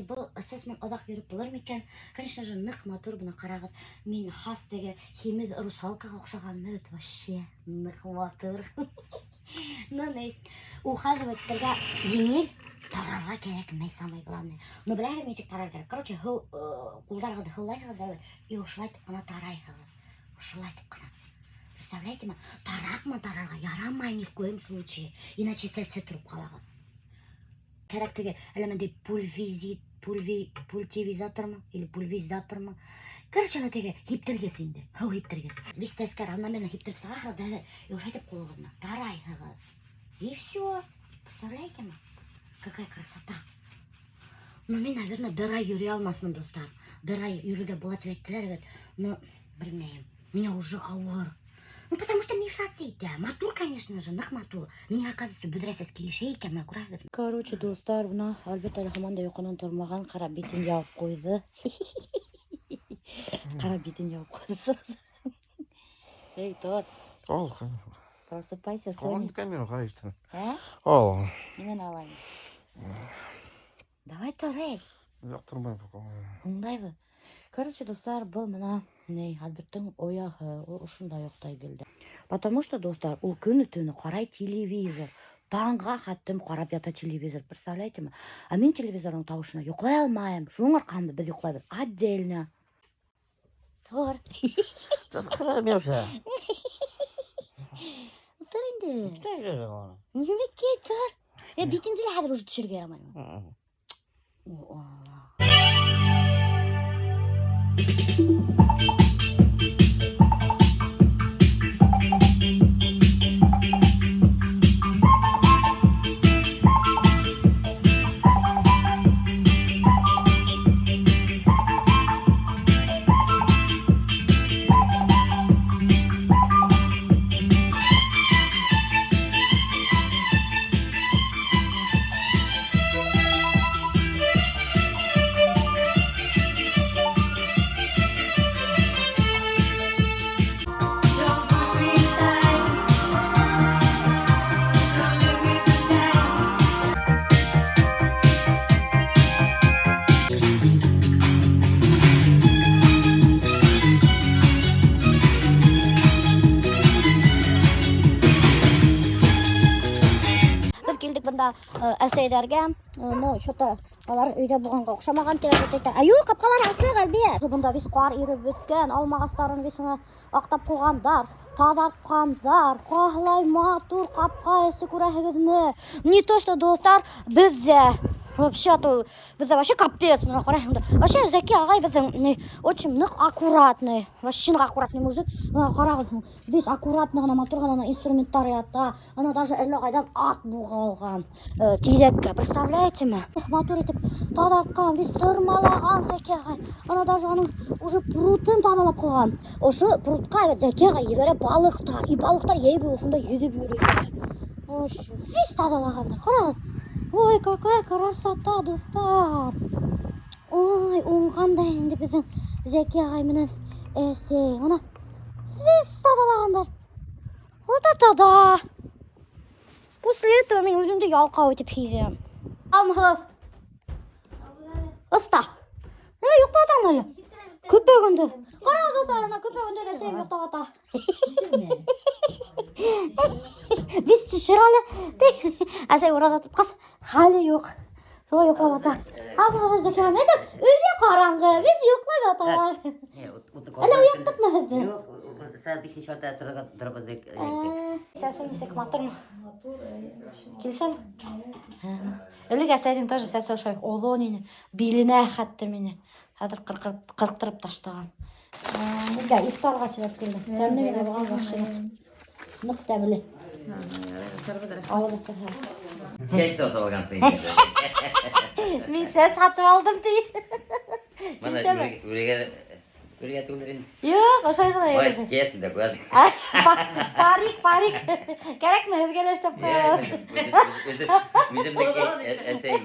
Бұл сіз мен одақ жүріп болар мекен? Конечно же, нық матур бұны қарағыт. Мен хас деге химик русалкаға оқшаған өт вообще нық матур. Ухаживателерге еңел тарарға керек мей самый главный. Но біләгір мезік тарар керек. Короче, құлдарғыды хылайғыды и ұшылайтып қана тарайғыды. Ұшылайтып қана. Представляете ма? Тарақ ма тарарға ярамай ни в коем случае. Иначе сәсі тұрып қалағыды. Керектігі әлемінде пультивизатор ма? Или пульвизатор ма? Короче, она теге хиптергесі инде. Хау хиптергесі. Весь сәске равномерно хиптергесі ағыды. И ұшайтып қолығыдына. Тарайғыды. И все. Представляете ма? Какая красота. Но мен, наверное, бір ай юре алмасмын, достар. Бір ай юреге болады әйттілер, но білмеймін. Меня уже ауыр. Ну, потому что мешать дейді. Матур, конечно же, нық матур. Меня, оказывается, бүдірәсіз келіше екен, ма күрәгіз. Короче, достар, бұна Альберт Әліхаманда йоқынан тұрмаған қара бетін жауып қойды. Қара бетін жауып қойды сразу. Эй, тот. Ол, Просыпайся, оған Соня. камера қарайсың. Ә? Ол. Немен алайын? Давай тұр, ей. Жоқ, тұрмай бұл. Ондай бұл. Короче, достар, бұл мына Альберттің ояғы, ол ұшында жоқтай келді. Потому что, достар, ол күні түні қарай телевизор. Таңға қаттым қарап ята телевизор. Представляете ма? А мен телевизордың тауышына жоқлай алмайым. Шуңыр қанды біз жоқлай бір отдельно. Тұр. Тұр, мен ұша. Тұр енді. Тұр, оны. Немеке, тұр. Бетіңді де хәдір ұжы түшірге ярамайым. Келдік бұнда әсейдерге, что-то алар үйде бұғанға ұқшамаған тегетектер. Аю, қапқалар әсі ғалбет. Бұнда вес қуар иріп өткен, алмағастарын весіңі ақтап қоғандар, тадарқандар, қағылай матур, қапқа әсі көрәхігізмі. Не то, что достар бізде. Вообще-то, бізде вообще капец. Вообще, Зәке ағай біздің очень нық аккуратный. Вообще нық аккуратный мужик. Қарағыз, весь аккуратный ғана матур ғана инструментар ятта. Ана даже әлі қайдан ат бұғалған тейдекке. Представляете ме? Матур етіп тадарқан, весь тұрмалаған Зәке ағай. Ана даже оның уже прутын табалап қойған. Ошы прутқа Зәке ағай ебері балықтар. И балықтар ебі осында едіп үйрейді. Весь табалағандар. Қарағыз. Ой, какая красота, достар! Ой, оңғандай енді біздің Зәке ағай менен әсей. Мына, вес тадалағандар. Ота-тада. После этого мен өзімді ялқау етіп кейзем. Алмығыз. Ыста. Жоқтадың әлі? Көпегінді. Қарағыз достарына көпегінді де сен жоқтавата. Біз түшірәлі. Әсей орада тұтқас. Халі жоқ. Солай жоқавата. Алмығыз Зәке ағай. Мәдір, үйде қараңғы. Біз жоқлай баталар. Әлі ұяқтық ма әзді? Жоқ, сәл бешін шорта тұрып өзек. Сәсін есек матыр ма? Келсем? Әліг әсәйдің тоже сәсі ошай олонені, биліне әқатты мені. Әдір қырықтырып таштаған. Үлгі ифтарға тебіп келдім. Тәміне мен әбіған бақшыны. Нық тәмілі. Ауыда сәсі. Кеш сатып алғансың. Мен сәс қатып алдым дейді. Мана үреге түгілерін. Жоқ, ошай ғана Ой, еді. кесін де көз. Парик. Керек ме өзгелештіп қойып. Өзімдік әсей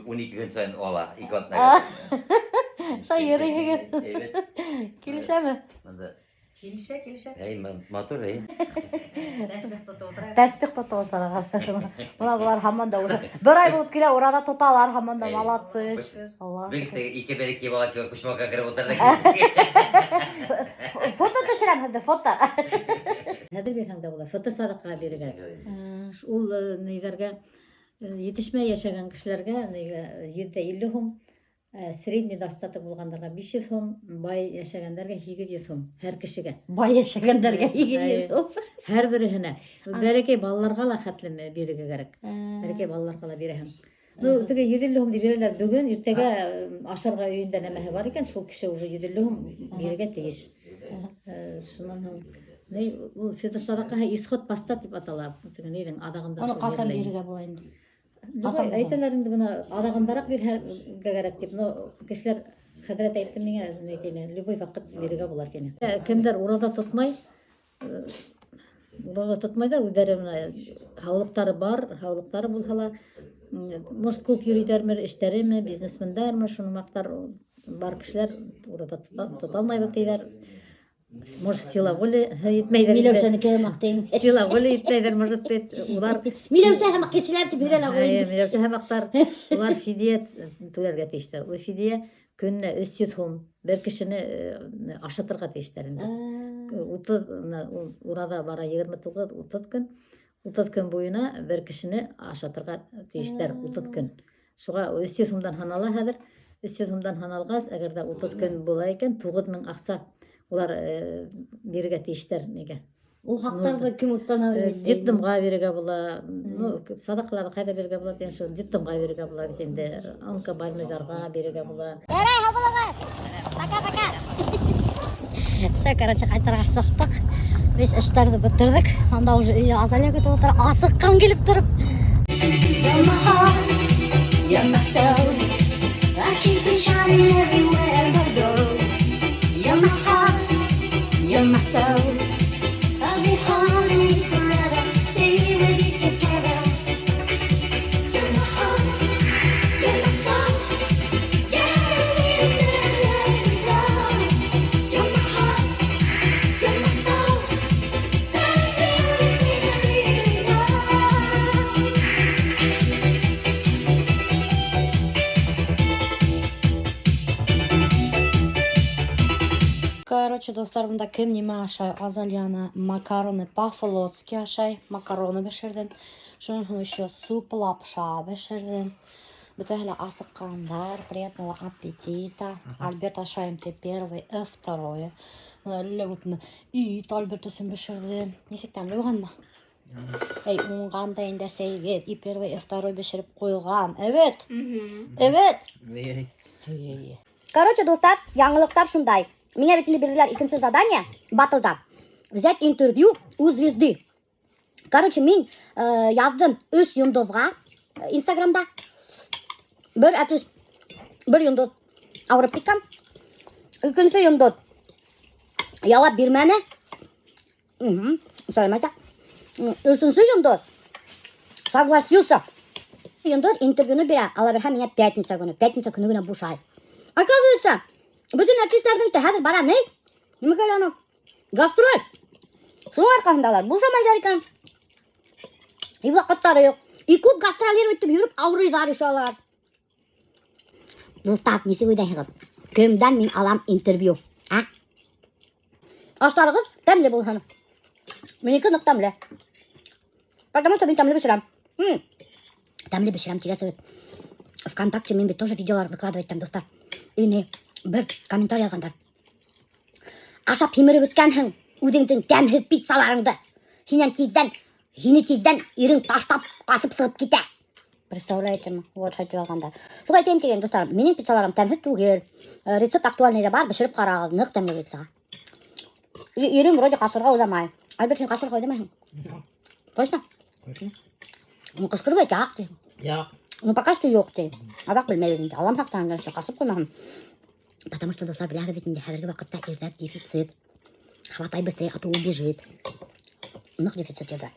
12 күн сайын ола, 2 атына. Шай ерегеген. Evet. Келіше ме? Manda Килешек. Матур, Тәспих тота отыра. Мына булар һаман да уже. Бер ай булып килә, урада тоталар һаман да молодцы. Алла. Бигсе ике бәлки бала күчмәккә кереп утырды. Фото төшерәм хәдә, фото. Хәдер бирһәң дә була, фотор садакага бирергә. Ул нәйләргә етешмәй яшәгән кешеләргә 750 сум, средний достаток булгандарга 500 сум, бай яшәгәндәргә 700 сум һәр кешегә. Бай яшәгәндәргә 200. Һәр береһенә. Бәләкәй балаларга ла хәтлеме бирергә кирәк. Бәләкәй балаларга ла бирәһең. Ну, теге 750 сум дип бирәләр бүген, иртәгә ашарга өендә нәмәһе бар икән, шул кеше уже 750 сум бирергә тиеш. Шуннан һуң ул фитр садакаһы исход пастат дип атала. Теге нидән адагында. Аны касан бирергә була инде? Әйтәләр инде моны адагындарак бирергә кирәк дип. Ну, кешеләр хәдрәт әйтте миңа, әйтәләр, любой вакыт бирергә була дигән. Кемдер урада тотмайдар, үҙләре һаулыктары бар, һаулыктары булһа ла, может, күп йөрөйҙәрме, эштәреме, бизнесмендармы, шуны мактар бар кешеләр урада тота алмайбыҙ тиҙәр. Может, сила воли етмәйҙәр. Миләүшәнеке мактыйм. Сила воли етмәйҙәр, может быть, улар Миләүшә һәм кешеләр дип бирәләр инде. Миләүшә һәм мактар, улар фидия түләргә тиештәр. Ул фидия көненә 300 сум бер кешене ашатырга тиештәр инде. 30 урада бара 29-30 көн. 30 көн буена бер кешене ашатырга тиештәр 30 көн. Шуга 300 сумдан һанала хәзер. 300 сумдан һаналгас, әгәр дә 30 көн була икән, 9000 акса улар бирергә тиештәр нигә. Ул хактарда кем устанавливает? Детдомга бирергә була. Ну, садакаларга кайда бирергә була дигән шул детдомга бирергә була бит инде. Онкобольныйларга бирергә була. Пока-пока. Все, короче, кайтарга сыктык. Без эшләрне бетердек. Анда уже өйдә Азалия көтеп утыра. Асыккан килеп торып. Короче, достар, бунда кем нимә ашай? Азалияны макароны по-флотски ашай. Макароны бешердем. Шунан һуң еще суп лапша бешердем. Бөтәһе асыккандар. Приятного аппетита. Альберт ашаем ты первый и второе. Ит Альберт өсөн бешердем. Нисек тәмле булганмы? Эй, уңганда инде сәйгет. И первый и второй бешереп куйган. Evet. Evet. Короче, достар, яңылыктар шундай. Меня ведь бердиләр икенче задание батлда. Взять интервью у звезды. Короче, мин яздым 3 йондозга Инстаграмда. Бер йондоз авырып киткән. Икенче йондоз ялап бирмәне. Сәламәт. Өченче йондоз согласился. Йондоз интервьюны бирә. Алар һәм миңа пятница көне генә бушай. Оказывается, bütün artistlerden de hadi bana ne? Nime kadar ano? Gastrol. Şunun arkasındalar. Boşamaylar iken. Bir vakitleri yok. Köp gastroller ötüp yürüp ağrıylar inşallah. Dostlar, nesi koydan kimden min alam interview. Ha? Aşlarınız temli bul hanım. Miniki nık temli. Потому что ben temli pişirem. Temli pişirem тебе совет. ВКонтакте мен тоже видеолар выкладывать там, достар. И не. Бір комментарий алғандар. Ашап химіріп өткенсің, өзіңдің дәмсіз пиццаларыңды. Сені тизден ирің таштап, қасып сығып кете. Представляете ме? Вот хотел алғандар. Сол айтайын деген, достар, менің пиццаларым дәмсіз түгел. Рецепт актуальныйда бар, бішіріп қарағыз, нық дәмді пиццаға. Ирің вроде қасырға ойламай. Альберт, сен қасырға ойламайсың? Точно? Ну, қысқырып айт, ақ дейсің. Ja. Ну, пока что жоқ дейсің. Адақ білмейді. Алам хақтан қасып қоймағым. Потому что, достар, бляха ведь не хәзерге вакытта ирдәк дефицит. Хватай быстрее, а то убежит. Нық дефицит ирдә.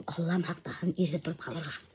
Аллам хақтаһын ирге торып қалырға.